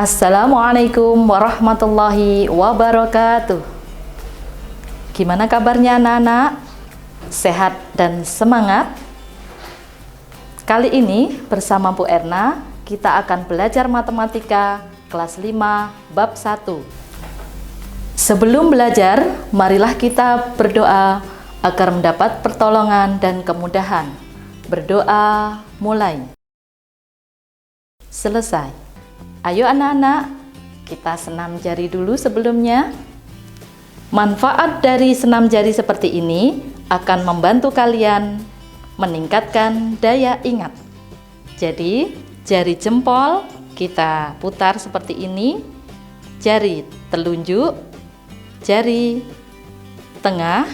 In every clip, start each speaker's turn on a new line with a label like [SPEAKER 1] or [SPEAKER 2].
[SPEAKER 1] Assalamualaikum warahmatullahi wabarakatuh. Gimana kabarnya anak-anak? Sehat dan semangat? Kali ini bersama Bu Erna kita akan belajar matematika kelas 5 bab 1. Sebelum belajar, marilah kita berdoa agar mendapat pertolongan dan kemudahan. Berdoa mulai. Selesai. Ayo anak-anak, kita senam jari dulu sebelumnya. Manfaat dari senam jari seperti ini akan membantu kalian meningkatkan daya ingat. Jadi, jari jempol kita putar seperti ini, jari telunjuk, jari tengah,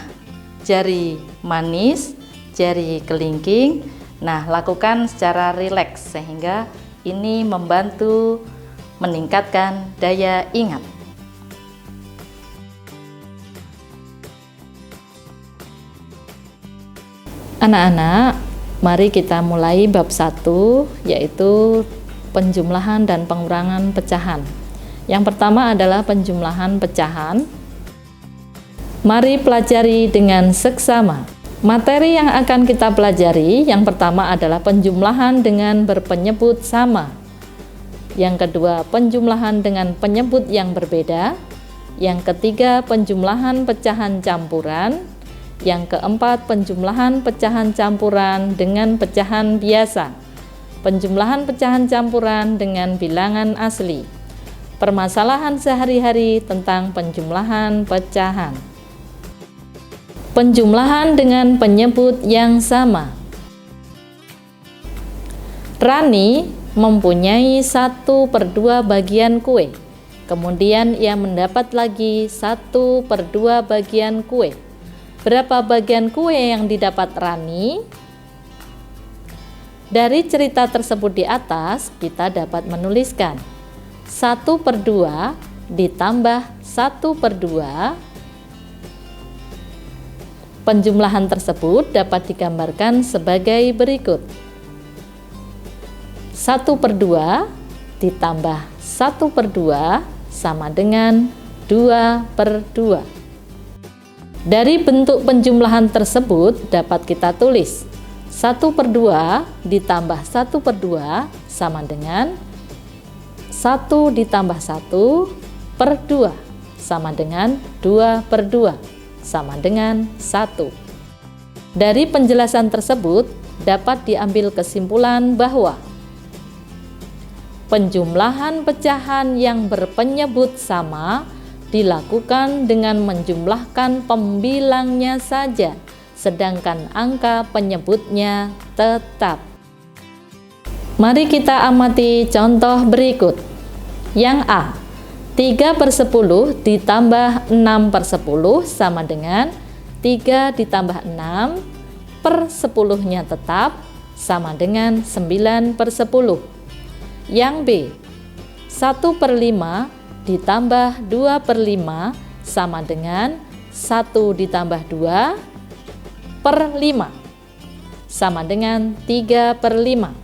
[SPEAKER 1] jari manis, jari kelingking. Nah, lakukan secara rileks sehingga ini membantu meningkatkan daya ingat. Anak-anak, mari kita mulai bab 1, yaitu penjumlahan dan pengurangan pecahan. Yang pertama adalah penjumlahan pecahan. Mari pelajari dengan seksama. Materi yang akan kita pelajari yang pertama adalah penjumlahan dengan berpenyebut sama. Yang kedua, penjumlahan dengan penyebut yang berbeda. Yang ketiga, penjumlahan pecahan campuran. Yang keempat, penjumlahan pecahan campuran dengan pecahan biasa. Penjumlahan pecahan campuran dengan bilangan asli. Permasalahan sehari-hari tentang penjumlahan pecahan. Penjumlahan dengan penyebut yang sama. Rani mempunyai 1/2 bagian kue. Kemudian ia mendapat lagi 1/2 bagian kue. Berapa bagian kue yang didapat Rani? Dari cerita tersebut di atas, kita dapat menuliskan 1/2 ditambah 1/2. Penjumlahan tersebut dapat digambarkan sebagai berikut. 1/2 ditambah 1/2 sama dengan 2/2. Dari bentuk penjumlahan tersebut dapat kita tulis 1/2 ditambah 1/2 sama dengan 1 ditambah 1/2 sama dengan 2/2 sama dengan 1. Dari penjelasan tersebut dapat diambil kesimpulan bahwa penjumlahan pecahan yang berpenyebut sama dilakukan dengan menjumlahkan pembilangnya saja, sedangkan angka penyebutnya tetap. Mari kita amati contoh berikut. Yang A, 3/10 ditambah 6/10 sama dengan 3 ditambah 6/10-nya tetap sama dengan 9/10. Yang B, 1/5 ditambah 2/5 sama dengan 1 ditambah 2/5 sama dengan 3/5.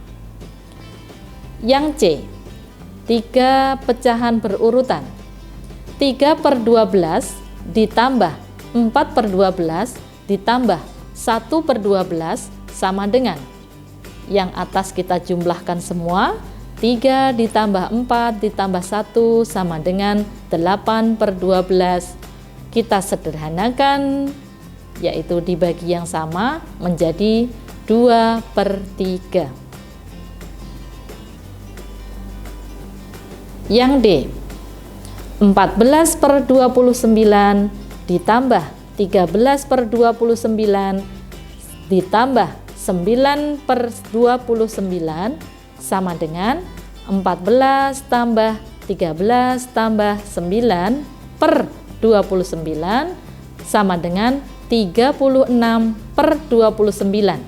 [SPEAKER 1] Yang C, 3 pecahan berurutan. 3/12 ditambah 4/12 ditambah 1/12 sama dengan, yang atas kita jumlahkan semua, 3 ditambah 4 ditambah 1 sama dengan 8/12. Kita sederhanakan, yaitu dibagi yang sama menjadi 2/3. Yang D, 14/29 ditambah 13/29 ditambah 9/29 sama dengan 14 tambah 13 tambah 9/29 sama dengan 36/29.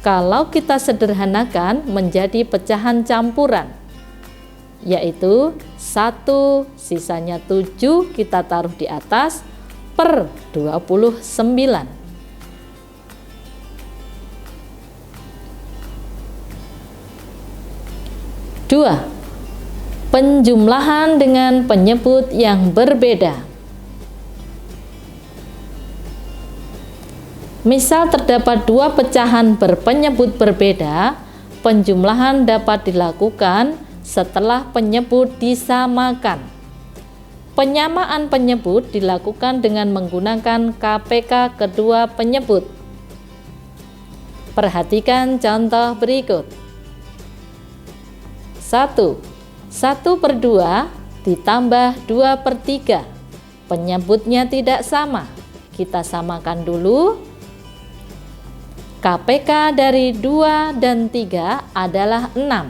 [SPEAKER 1] Kalau kita sederhanakan menjadi pecahan campuran, yaitu 1, sisanya 7 kita taruh di atas, per 29. Penjumlahan dengan penyebut yang berbeda. Misal terdapat dua pecahan berpenyebut berbeda, penjumlahan dapat dilakukan setelah penyebut disamakan. Penyamaan penyebut dilakukan dengan menggunakan KPK kedua penyebut. Perhatikan contoh berikut. 1. 1/2 ditambah 2/3. Penyebutnya tidak sama. Kita samakan dulu. KPK dari 2 dan 3 adalah 6.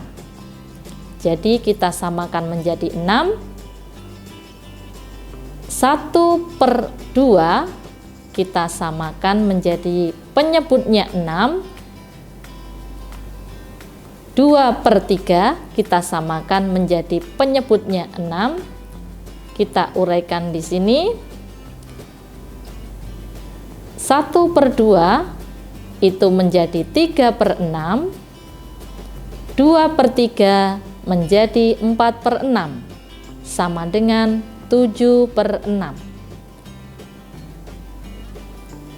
[SPEAKER 1] Jadi kita samakan menjadi 6. 1/2 kita samakan menjadi penyebutnya 6. 2/3 kita samakan menjadi penyebutnya 6. Kita uraikan di sini. 1/2 itu menjadi 3/6, 2/3 menjadi 4/6, sama dengan 7/6.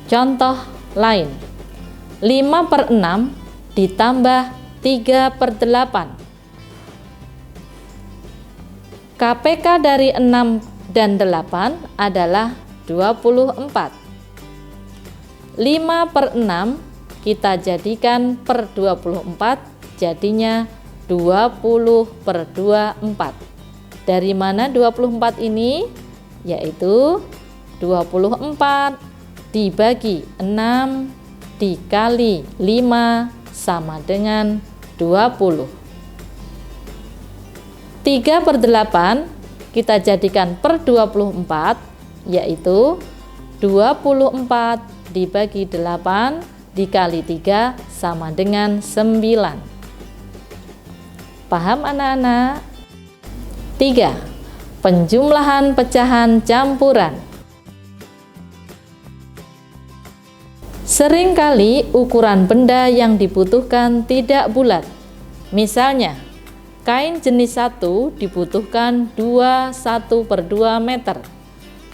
[SPEAKER 1] Contoh lain, 5/6 ditambah 3/8. KPK dari 6 dan 8 adalah 24. 5/6 kita jadikan per 24, jadinya 20/24. Dari mana 24 ini? Yaitu 24 dibagi 6 dikali 5 sama dengan 20. 3/8 kita jadikan per 24, yaitu 24 dibagi 8 dikali 3 sama dengan 9. Paham anak-anak? 3. Penjumlahan pecahan campuran. Seringkali ukuran benda yang dibutuhkan tidak bulat. Misalnya, kain jenis 1 dibutuhkan 1/2 meter.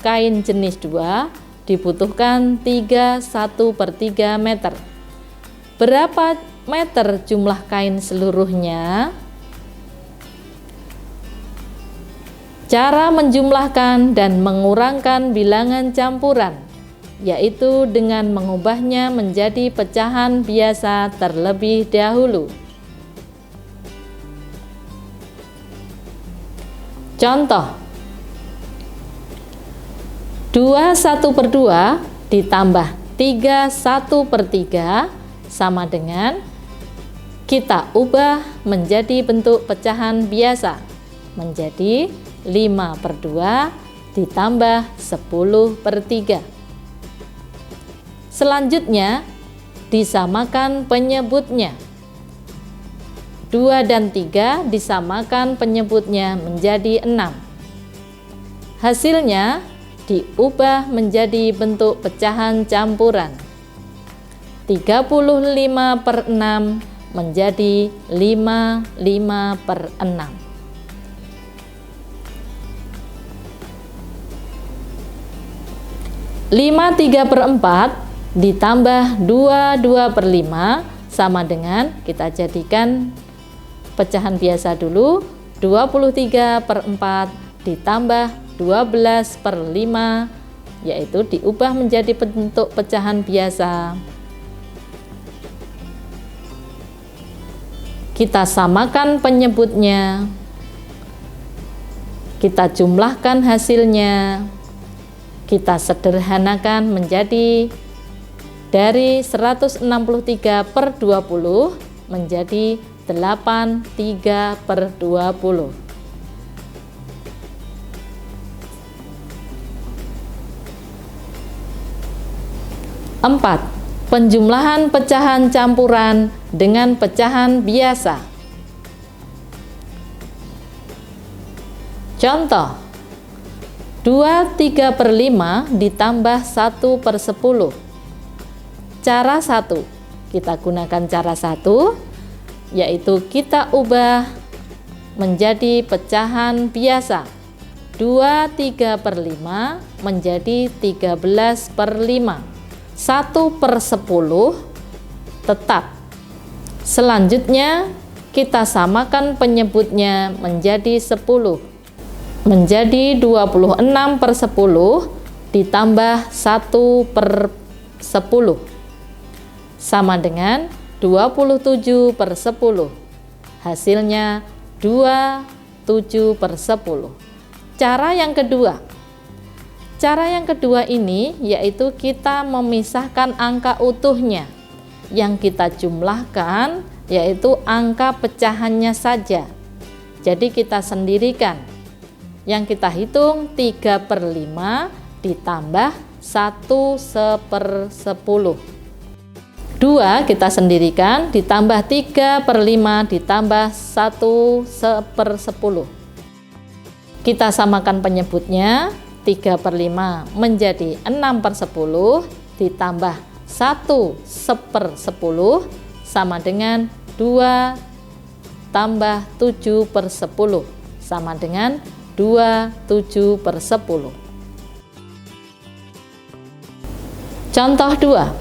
[SPEAKER 1] Kain jenis 2 dibutuhkan 1/3 meter. Berapa meter jumlah kain seluruhnya? Cara menjumlahkan dan mengurangkan bilangan campuran, yaitu dengan mengubahnya menjadi pecahan biasa terlebih dahulu. Contoh, 2 1/2 ditambah 3 1/3 sama dengan, kita ubah menjadi bentuk pecahan biasa menjadi 5/2 ditambah 10/3. Selanjutnya disamakan penyebutnya. 2 dan 3 disamakan penyebutnya menjadi 6. Hasilnya diubah menjadi bentuk pecahan campuran. 35/6 menjadi 5/6. 5/3/4 ditambah 2/5 sama dengan, kita jadikan pecahan biasa dulu, 23/4 ditambah 12/5, yaitu diubah menjadi bentuk pecahan biasa. Kita samakan penyebutnya, kita jumlahkan hasilnya, kita sederhanakan menjadi dari 163/20 menjadi 83/20. 4. Penjumlahan pecahan campuran dengan pecahan biasa. Contoh, 2/3/5 ditambah 1/10. Cara 1, kita gunakan cara 1, yaitu kita ubah menjadi pecahan biasa. 2/3/5 menjadi 13/5. 1/10 tetap. Selanjutnya kita samakan penyebutnya menjadi 10. Menjadi 26/10 ditambah 1/10 sama dengan 27/10. Hasilnya 27/10. Cara yang kedua. Cara yang kedua ini yaitu kita memisahkan angka utuhnya. Yang kita jumlahkan yaitu angka pecahannya saja. Jadi kita sendirikan. Yang kita hitung 3/5 ditambah 1/10. 2 kita sendirikan ditambah 3/5 ditambah 1/10. Kita samakan penyebutnya. 3/5 menjadi 6/10 ditambah 1/10 sama dengan 2 tambah 7/10 sama dengan 27/10. Contoh 2.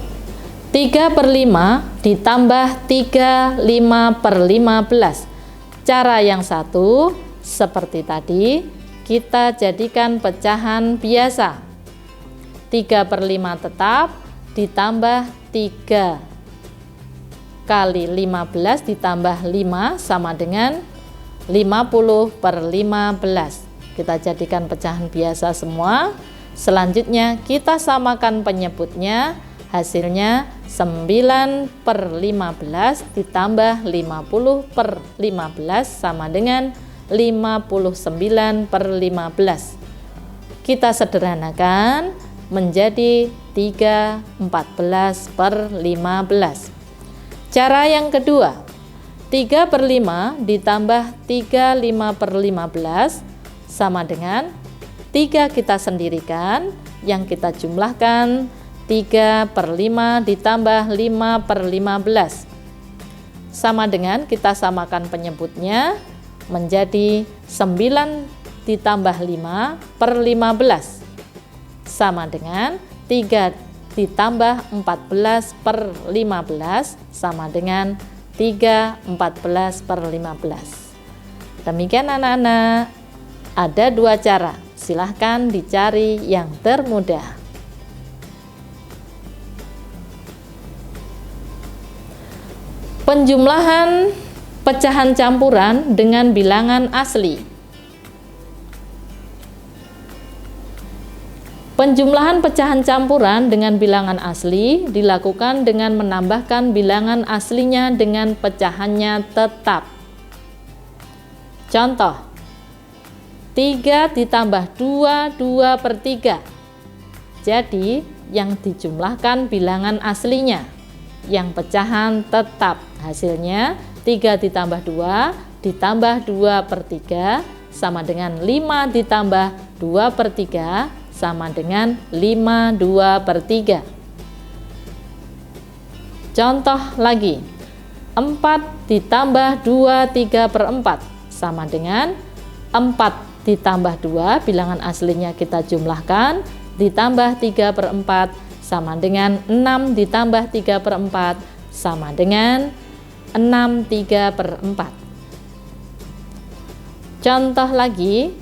[SPEAKER 1] 3/5 ditambah 3/5/15. Cara yang satu seperti tadi, kita jadikan pecahan biasa. 3/5 tetap ditambah 3 kali 15 ditambah 5 sama dengan 50/15. Kita jadikan pecahan biasa semua. Selanjutnya kita samakan penyebutnya. Hasilnya 9/15 ditambah 50/15 sama dengan 59/15. Kita sederhanakan menjadi 3/14/15. Cara yang kedua, 3/5 ditambah 3/5/15 sama dengan 3 kita sendirikan, yang kita jumlahkan 3/5 ditambah 5/15 sama dengan kita samakan penyebutnya menjadi 9 ditambah 5/15 sama dengan 3 ditambah 14/15 sama dengan 3/14/15. Demikian anak-anak, ada 2 cara, silahkan dicari yang termudah. Penjumlahan pecahan campuran dengan bilangan asli. Penjumlahan pecahan campuran dengan bilangan asli dilakukan dengan menambahkan bilangan aslinya dengan pecahannya tetap. Contoh, 3 ditambah 2, 2/3. Jadi, yang dijumlahkan bilangan aslinya, yang pecahan tetap. Hasilnya 3 ditambah 2 ditambah 2/3 sama dengan 5 ditambah 2/3 sama dengan 5/2/3. Contoh lagi, 4 ditambah 2 3/4 sama dengan 4 ditambah 2, bilangan aslinya kita jumlahkan, ditambah 3/4 sama dengan 6 ditambah 3/4 sama dengan 6 3/4. Contoh lagi,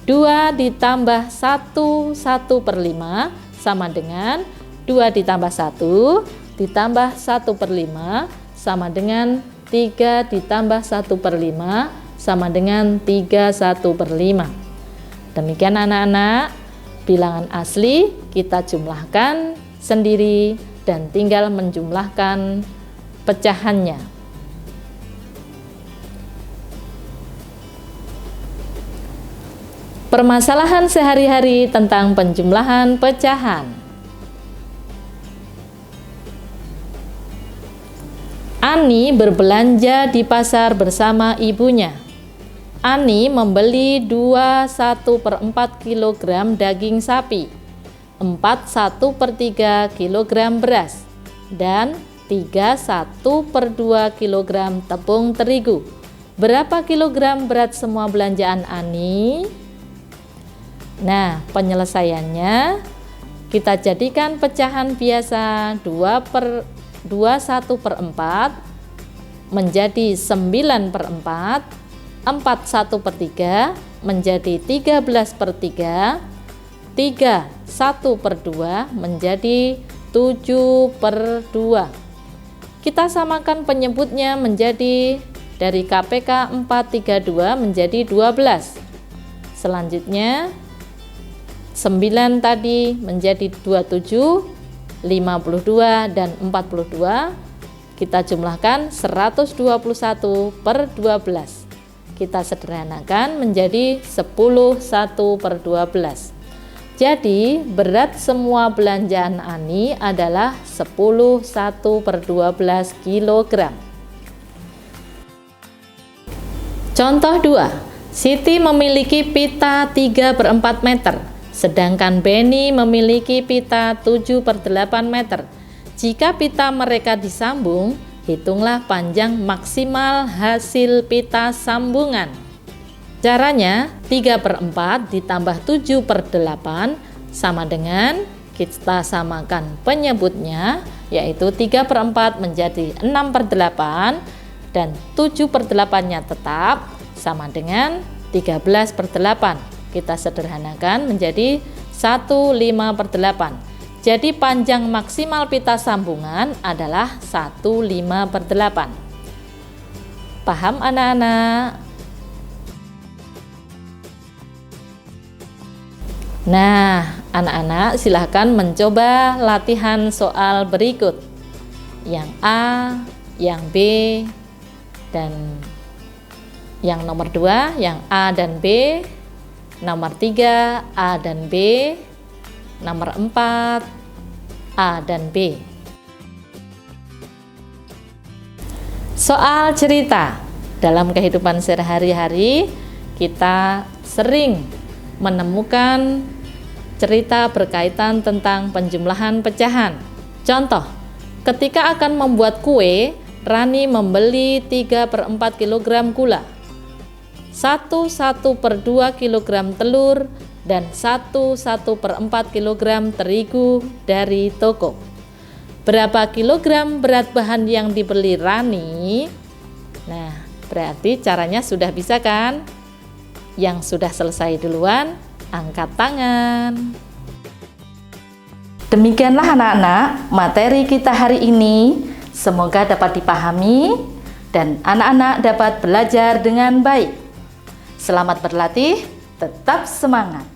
[SPEAKER 1] 2 ditambah 1 1/5 sama dengan 2 ditambah 1 ditambah 1/5 sama dengan 3 ditambah 1/5 sama dengan 3 1/5. Demikian anak-anak, bilangan asli kita jumlahkan sendiri dan tinggal menjumlahkan pecahannya. Permasalahan sehari-hari tentang penjumlahan pecahan. Ani berbelanja di pasar bersama ibunya. Ani membeli 2 1/4 kg daging sapi, 4 1/3 kg beras, dan 3 1/2 kg tepung terigu. Berapa kilogram berat semua belanjaan Ani? Nah, penyelesaiannya kita jadikan pecahan biasa 21/4 menjadi 9/4, 41/3 menjadi 13/3, 1/2 menjadi 7/2. Kita samakan penyebutnya menjadi dari KPK 432 menjadi 12. Selanjutnya 9 tadi menjadi 27, 52 dan 42. Kita jumlahkan 121/12. Kita sederhanakan menjadi 10 1/12. Jadi berat semua belanjaan Ani adalah 10 1/12 kg. Contoh 2. Siti memiliki pita 3/4 meter, sedangkan Beni memiliki pita 7/8 meter. Jika pita mereka disambung, hitunglah panjang maksimal hasil pita sambungan. Caranya 3/4 ditambah 7/8 sama dengan kita samakan penyebutnya, yaitu 3/4 menjadi 6/8 dan 7/8-nya tetap sama dengan 13/8. Kita sederhanakan menjadi 1/5/8. Jadi panjang maksimal pita sambungan adalah 1/5/8. Paham anak-anak? Nah, anak-anak silahkan mencoba latihan soal berikut. Yang A, yang B, dan yang nomor 2, yang A dan B. Nomor 3, A dan B. Nomor 4, A dan B. Soal cerita. Dalam kehidupan sehari-hari, kita sering menemukan cerita berkaitan tentang penjumlahan pecahan. Contoh, ketika akan membuat kue, Rani membeli 3/4 kg gula, 1/2 kg telur, dan 1/4 kg terigu dari toko. Berapa kilogram berat bahan yang dibeli Rani? Nah, berarti caranya sudah bisa kan? Yang sudah selesai duluan, angkat tangan. Demikianlah anak-anak materi kita hari ini. Semoga dapat dipahami dan anak-anak dapat belajar dengan baik. Selamat berlatih, tetap semangat.